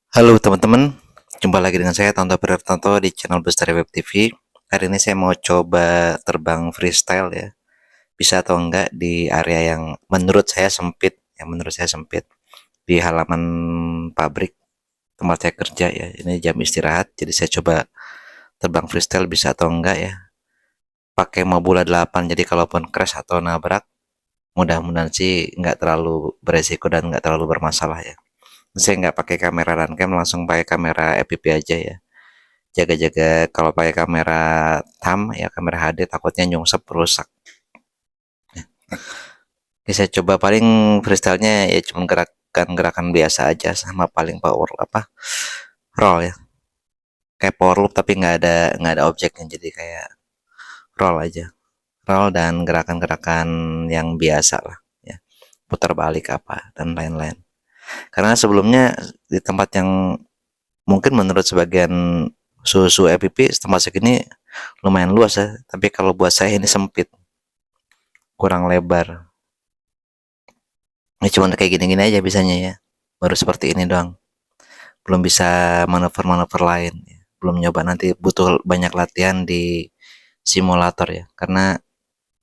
Halo teman-teman, jumpa lagi dengan saya Tonto Tonto di channel Bestari Web TV. Hari ini saya mau coba terbang freestyle ya. Bisa atau enggak di area yang menurut saya sempit, di halaman pabrik tempat saya kerja ya. Ini jam istirahat, jadi saya coba terbang freestyle bisa atau enggak ya. Pakai Mobula 8, jadi kalaupun crash atau nabrak, mudah-mudahan sih nggak terlalu beresiko dan nggak terlalu bermasalah ya. Saya nggak pakai kamera cam, langsung pakai kamera FPV aja ya. Jaga-jaga kalau pakai kamera TAM ya, kamera HD, takutnya nyungsep rusak. Oke, saya coba paling freestyle-nya ya cuma gerakan-gerakan biasa aja, sama paling power roll ya, kayak power loop tapi nggak ada objeknya, jadi kayak roll aja, roll dan gerakan-gerakan yang biasa lah ya, putar balik apa dan lain-lain. Karena sebelumnya di tempat yang mungkin menurut sebagian susu EPP tempat segini lumayan luas ya, tapi kalau buat saya ini sempit, kurang lebar. Ini cuma kayak gini-gini aja bisanya ya, baru seperti ini doang, belum bisa manuver-manuver lain ya. Belum nyoba, nanti butuh banyak latihan di simulator ya, karena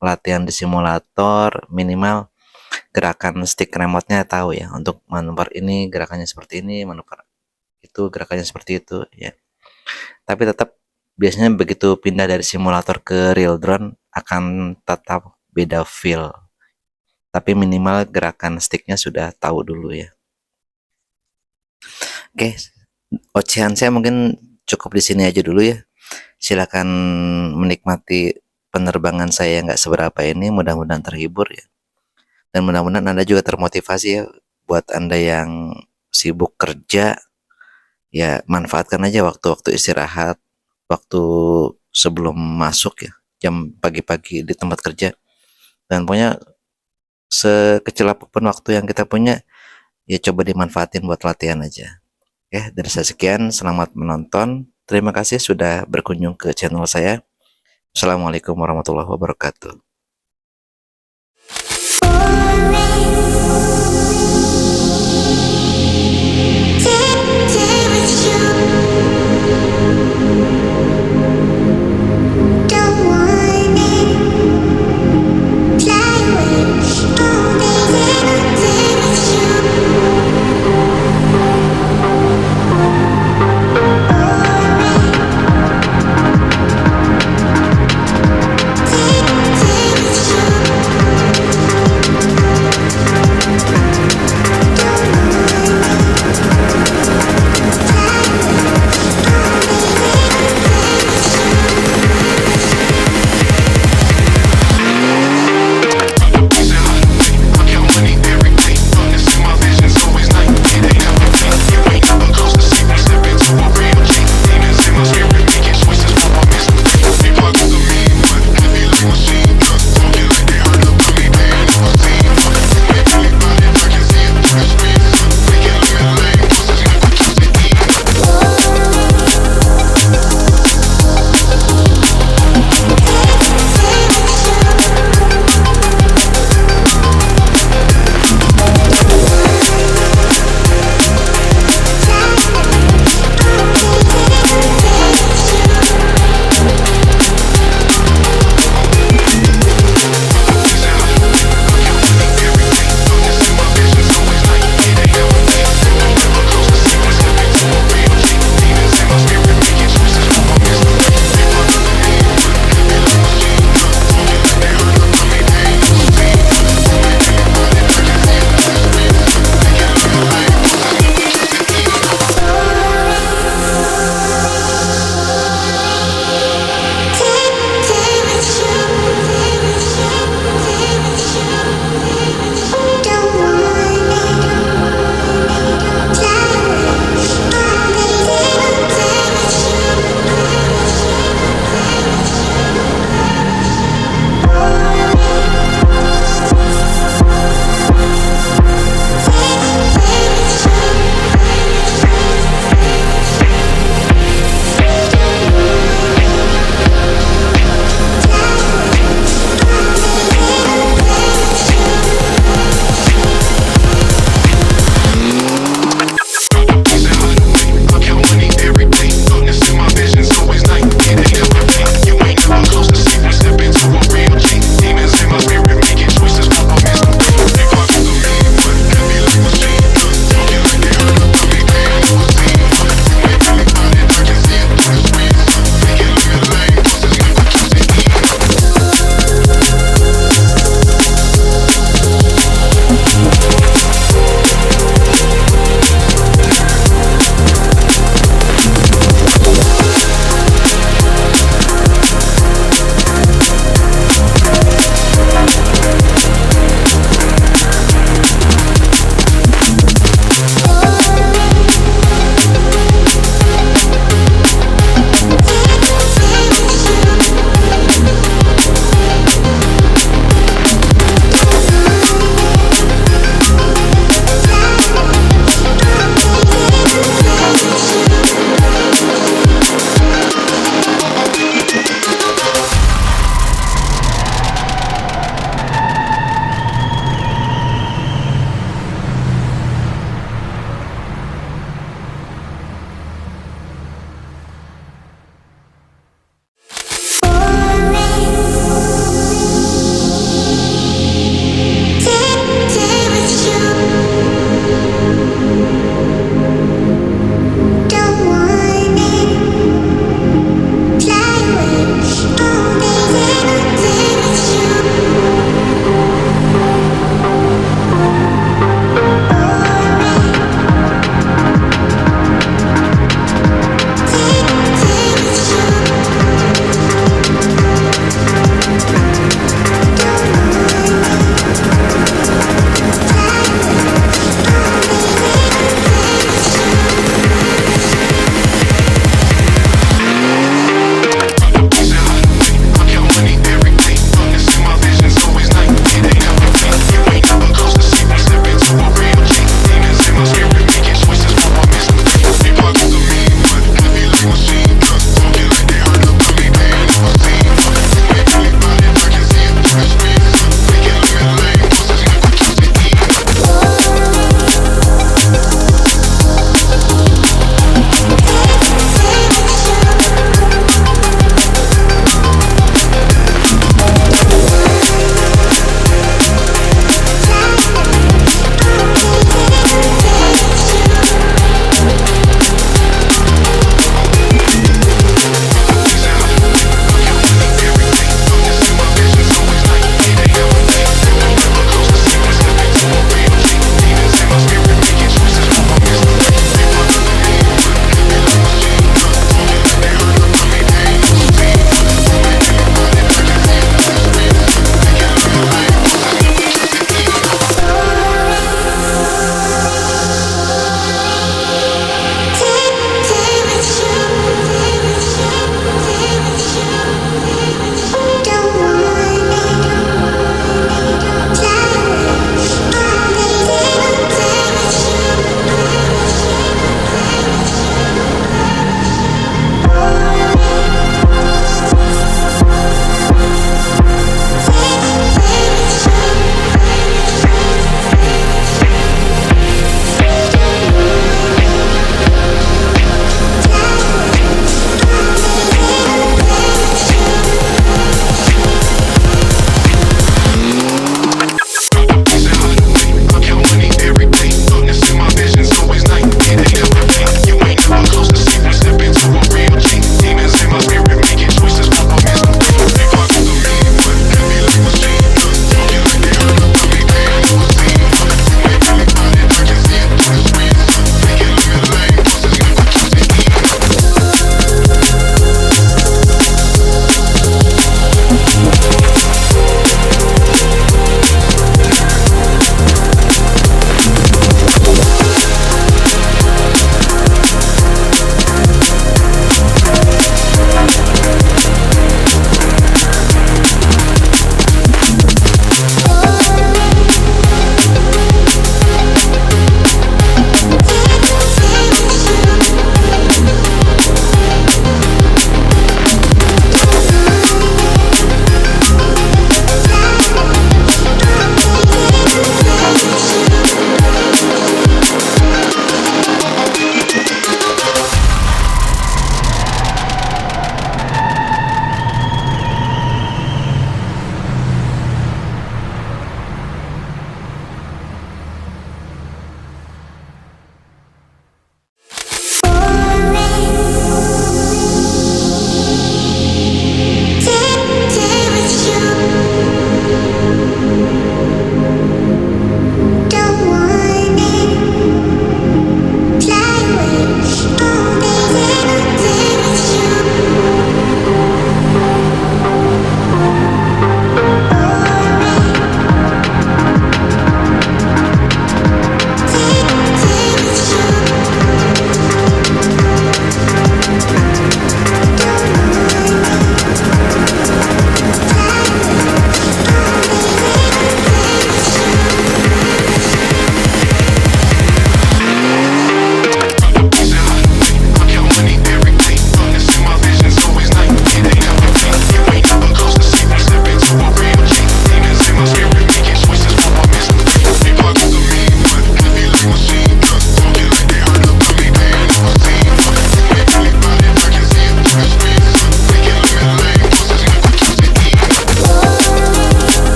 latihan di simulator minimal gerakan stick remote-nya tahu ya, untuk manuver ini gerakannya seperti ini, manuver itu gerakannya seperti itu ya. Tapi tetap biasanya begitu pindah dari simulator ke real drone akan tetap beda feel, tapi minimal gerakan sticknya sudah tahu dulu ya. Oke, ocehan saya mungkin cukup di sini aja dulu ya. Silakan menikmati penerbangan saya yang nggak seberapa ini, mudah-mudahan terhibur ya. Dan mudah-mudahan Anda juga termotivasi ya, buat Anda yang sibuk kerja, ya manfaatkan aja waktu-waktu istirahat, waktu sebelum masuk ya, jam pagi-pagi di tempat kerja. Dan punya sekecil apapun waktu yang kita punya, ya coba dimanfaatin buat latihan aja. Ya, dari saya sekian, selamat menonton. Terima kasih sudah berkunjung ke channel saya. Assalamualaikum warahmatullahi wabarakatuh.